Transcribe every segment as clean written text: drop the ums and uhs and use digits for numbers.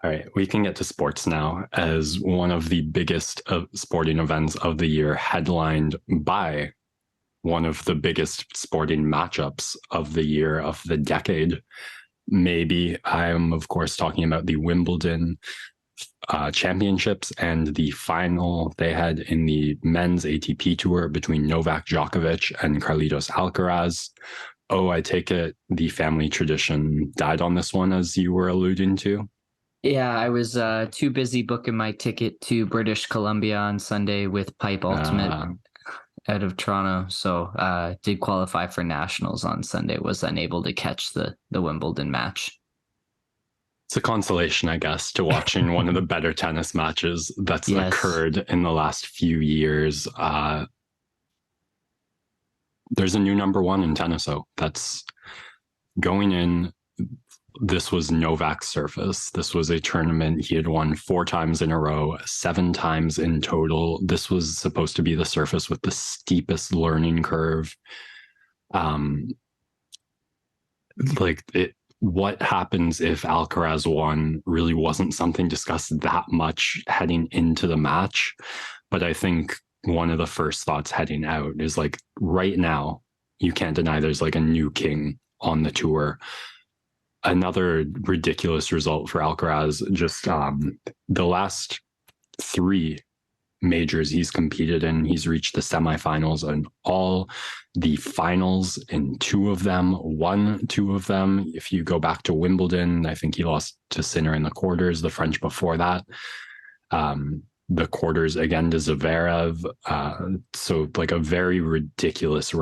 All right, we can get to sports now as one of the biggest sporting events of the year, headlined by one of the biggest sporting matchups of the year, of the decade. Maybe I'm, of course, talking about the Wimbledon championships and the final they had in the men's ATP tour between Novak Djokovic and Carlitos Alcaraz. Oh, I take it the family tradition died on this one, as you were alluding to. Yeah, I was too busy booking my ticket to British Columbia on Sunday with Pipe Ultimate out of Toronto. So did qualify for nationals on Sunday, was unable to catch the Wimbledon match. It's a consolation, I guess, to watching one of the better tennis matches that's Yes. occurred in the last few years. There's a new number one in tennis, though. That's going in. This was Novak's surface. This was a tournament he had won 4 times in a row, 7 times in total. This was supposed to be the surface with the steepest learning curve. What happens if Alcaraz won really wasn't something discussed that much heading into the match. But I think one of the first thoughts heading out is like, right now, you can't deny there's like a new king on the tour. Another ridiculous result for Alcaraz, just the last 3 majors he's competed in, he's reached the semifinals and all the finals in 2 of them, won 2 of them. If you go back to Wimbledon, I think he lost to Sinner in the quarters, the French before that. The quarters again to Zverev. So like a very ridiculous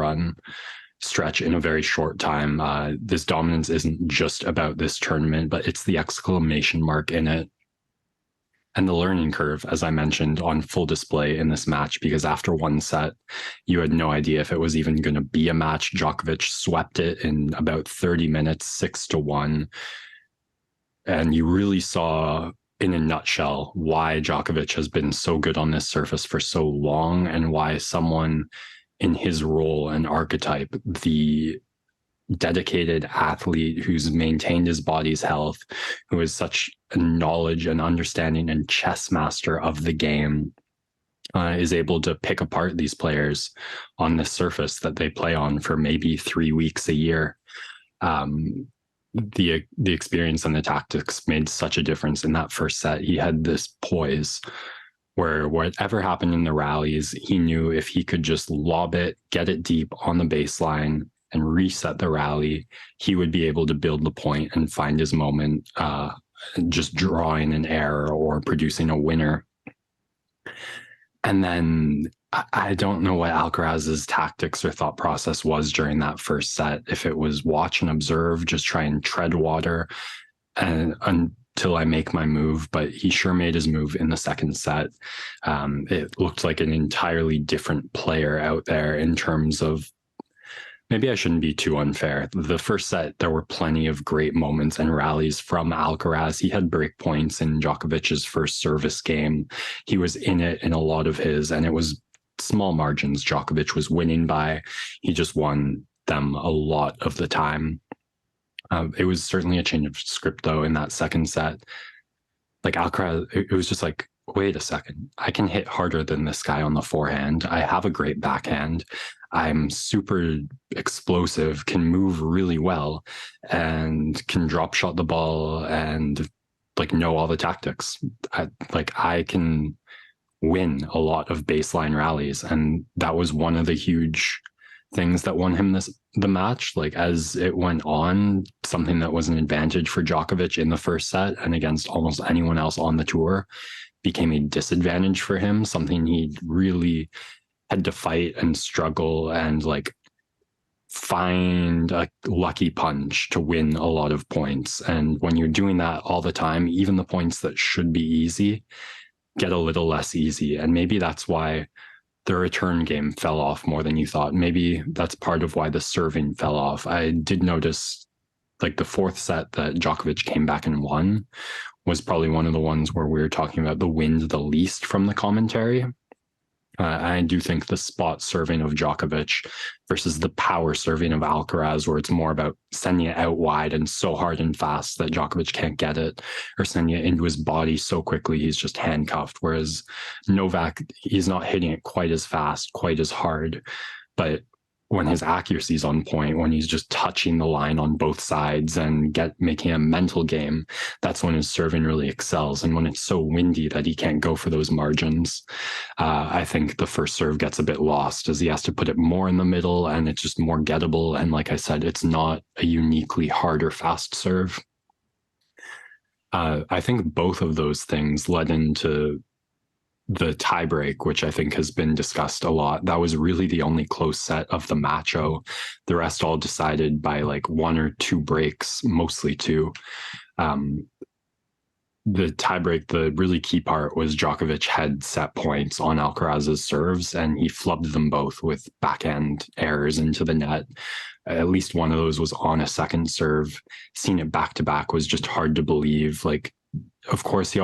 stretch in a very short time. This dominance isn't just about this tournament, but it's the exclamation mark in it. And the learning curve, as I mentioned, on full display in this match, because after 1 set, you had no idea if it was even going to be a match. Djokovic swept it in about 30 minutes, 6-1. And you really saw, in a nutshell, why Djokovic has been so good on this surface for so long, and why someone in his role and archetype, the dedicated athlete who's maintained his body's health, who is such a knowledge and understanding and chess master of the game, is able to pick apart these players on this surface that they play on for maybe 3 weeks a year. The experience and the tactics made such a difference in that first set. He had this poise where whatever happened in the rallies, he knew if he could just lob it, get it deep on the baseline, and reset the rally, he would be able to build the point and find his moment, just drawing an error or producing a winner. And then I don't know what Alcaraz's tactics or thought process was during that first set. If it was watch and observe, just try and tread water until I make my move, but he sure made his move in the second set. It looked like an entirely different player out there in terms of, maybe I shouldn't be too unfair. The first set, there were plenty of great moments and rallies from Alcaraz. He had break points in Djokovic's first service game. He was in it in a lot of his, and it was small margins Djokovic was winning by. He just won them a lot of the time. It was certainly a change of script, though, in that second set. Like Alcaraz, it was just like, wait a second, I can hit harder than this guy on the forehand. I have a great backhand. I'm super explosive, can move really well, and can drop shot the ball and like know all the tactics. I can win a lot of baseline rallies. And that was one of the huge things that won him the match. Like, as it went on, something that was an advantage for Djokovic in the first set and against almost anyone else on the tour became a disadvantage for him, something he really had to fight and struggle and like find a lucky punch to win a lot of points. And when you're doing that all the time, even the points that should be easy get a little less easy. And maybe that's why the return game fell off more than you thought. Maybe that's part of why the serving fell off. I did notice like the fourth set that Djokovic came back and won was probably one of the ones where we were talking about the wind the least from the commentary. I do think the spot serving of Djokovic versus the power serving of Alcaraz, where it's more about sending it out wide and so hard and fast that Djokovic can't get it, or sending it into his body so quickly he's just handcuffed. Whereas Novak, he's not hitting it quite as fast, quite as hard, but when his accuracy is on point, when he's just touching the line on both sides and making a mental game, that's when his serving really excels. And when it's so windy that he can't go for those margins, I think the first serve gets a bit lost as he has to put it more in the middle and it's just more gettable. And like I said, it's not a uniquely hard or fast serve. I think both of those things led into the tiebreak, which I think has been discussed a lot. That was really the only close set of the matcho. The rest all decided by like 1 or 2 breaks, mostly 2. The tiebreak, the really key part was Djokovic had set points on Alcaraz's serves and he flubbed them both with backhand errors into the net. At least one of those was on a second serve. Seeing it back to back was just hard to believe. Like, of course,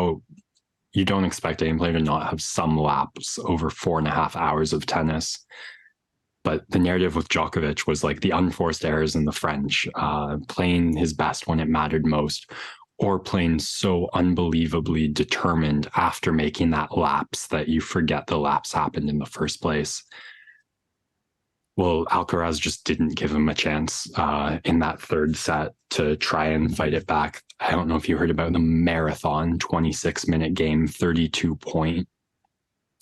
you don't expect any player to not have some laps over 4.5 hours of tennis. But the narrative with Djokovic was like the unforced errors in the French, playing his best when it mattered most, or playing so unbelievably determined after making that lapse that you forget the lapse happened in the first place. Well, Alcaraz just didn't give him a chance in that third set to try and fight it back. I don't know if you heard about the marathon 26-minute game, 32 point,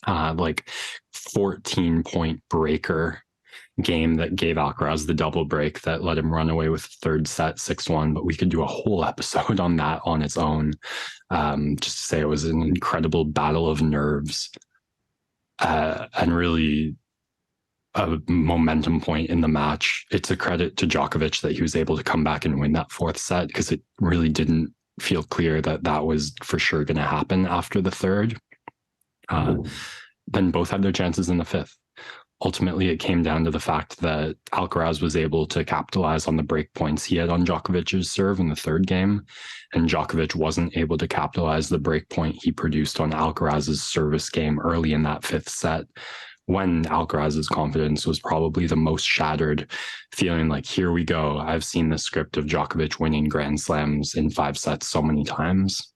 like 14 point breaker game that gave Alcaraz the double break that let him run away with the third set 6-1. But we could do a whole episode on that on its own. Just to say it was an incredible battle of nerves and really a momentum point in the match. It's a credit to Djokovic that he was able to come back and win that fourth set, because it really didn't feel clear that that was for sure going to happen after the third. Then both had their chances in the fifth. Ultimately, it came down to the fact that Alcaraz was able to capitalize on the break points he had on Djokovic's serve in the third game, and Djokovic wasn't able to capitalize the break point he produced on Alcaraz's service game early in that fifth set, when Alcaraz's confidence was probably the most shattered, feeling like, here we go. I've seen the script of Djokovic winning Grand Slams in 5 sets so many times.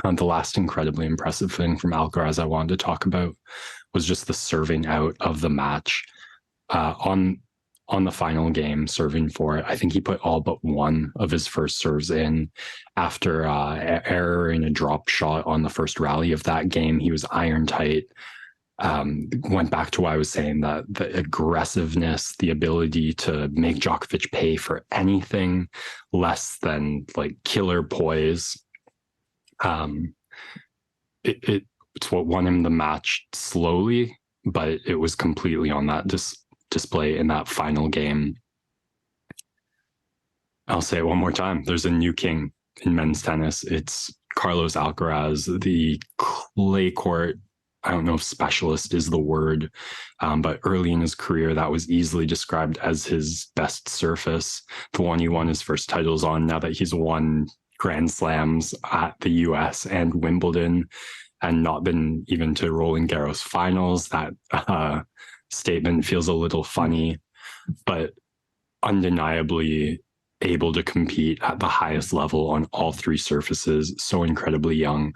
The last incredibly impressive thing from Alcaraz I wanted to talk about was just the serving out of the match. On the final game, serving for it, I think he put all but one of his first serves in. After error in a drop shot on the first rally of that game, he was iron tight. Went back to what I was saying, that the aggressiveness, the ability to make Djokovic pay for anything less than like killer poise. It's what won him the match slowly, but it was completely on that display in that final game. I'll say it one more time. There's a new king in men's tennis. It's Carlos Alcaraz, the clay court. I don't know if specialist is the word, but early in his career, that was easily described as his best surface, the one he won his first titles on. Now that he's won Grand Slams at the US and Wimbledon and not been even to Roland Garros finals, that statement feels a little funny, but undeniably able to compete at the highest level on all 3 surfaces, so incredibly young,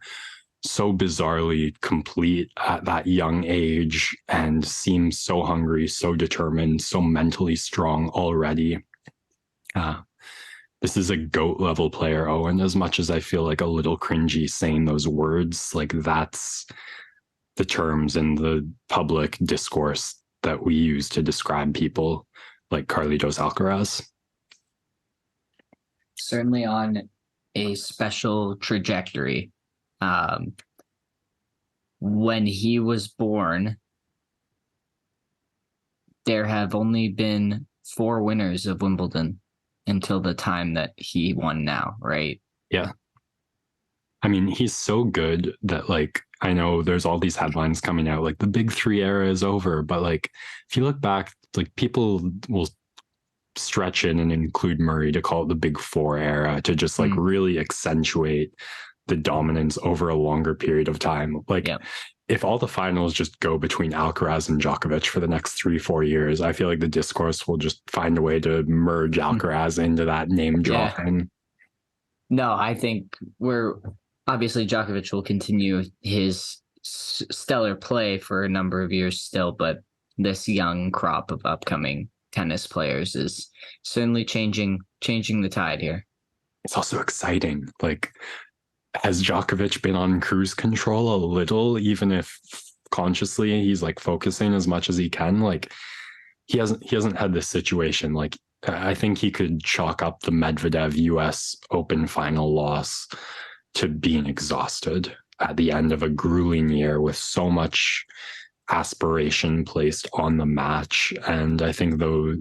so bizarrely complete at that young age, and seems so hungry, so determined, so mentally strong already. This is a GOAT level player, Owen, as much as I feel like a little cringy saying those words. Like, that's the terms in the public discourse that we use to describe people like Carlitos Alcaraz. Certainly on a special trajectory. When he was born, there have only been 4 winners of Wimbledon until the time that he won now, right? Yeah. I mean, he's so good that, like, I know there's all these headlines coming out, like the big 3 era is over, but like, if you look back, like, people will stretch in and include Murray to call it the big 4 era, to just like really accentuate the dominance over a longer period of time. Like, if all the finals just go between Alcaraz and Djokovic for the next 3-4 years, I feel like the discourse will just find a way to merge Alcaraz into that name dropping. No, I think obviously Djokovic will continue his stellar play for a number of years still, but this young crop of upcoming tennis players is certainly changing the tide here. It's also exciting. Like, has Djokovic been on cruise control a little, even if consciously he's like focusing as much as he can? Like, he hasn't had this situation. Like, I think he could chalk up the Medvedev US Open final loss to being exhausted at the end of a grueling year with so much aspiration placed on the match. And I think though,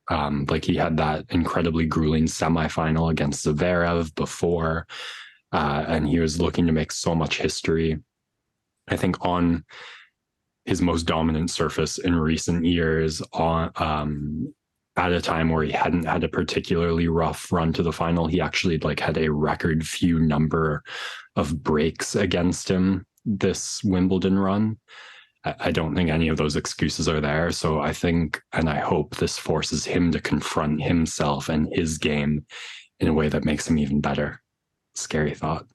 like he had that incredibly grueling semifinal against Zverev before, and he was looking to make so much history. I think on his most dominant surface in recent years, at a time where he hadn't had a particularly rough run to the final, he actually like had a record few number of breaks against him this Wimbledon run. I don't think any of those excuses are there. So I think, and I hope this forces him to confront himself and his game in a way that makes him even better. Scary thought.